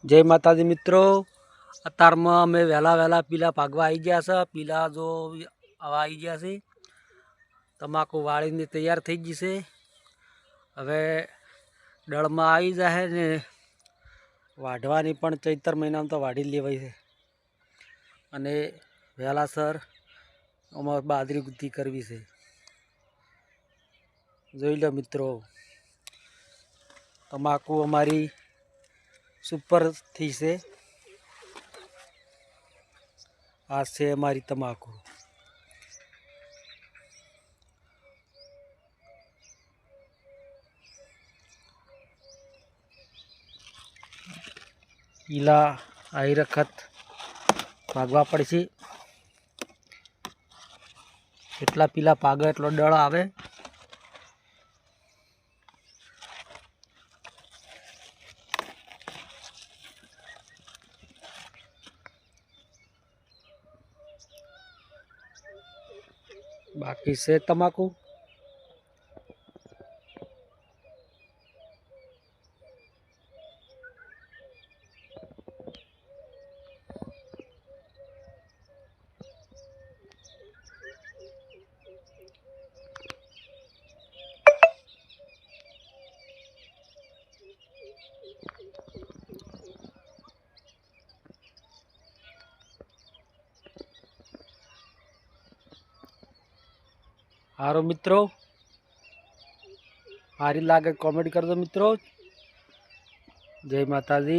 जय माताजी मित्रों। अतार में अमे वहेला वहेला पीला भागवा आई गया है। पीला जो आवा आई गया है तमाकू वाड़ी ने तैयार थी गई है। हवे दड़ में आई जाए ने वाढ़वानी पण चैतर महीना में तो वाढ़ी लेवाय है अने वहेलासर अमार बाजरी गुत्ती करवी है। जोई लो मित्रों, तमाकू अमारी सुपर थी से आज से हमारी तमाकू पीला आई रखत भागवा पड़े। एटला पीला पागे एटलो दड़ आवे। बाकी से तमाकू हारो मित्रों, हारी लागे कॉमेडी कर दो मित्रों। जय माताजी।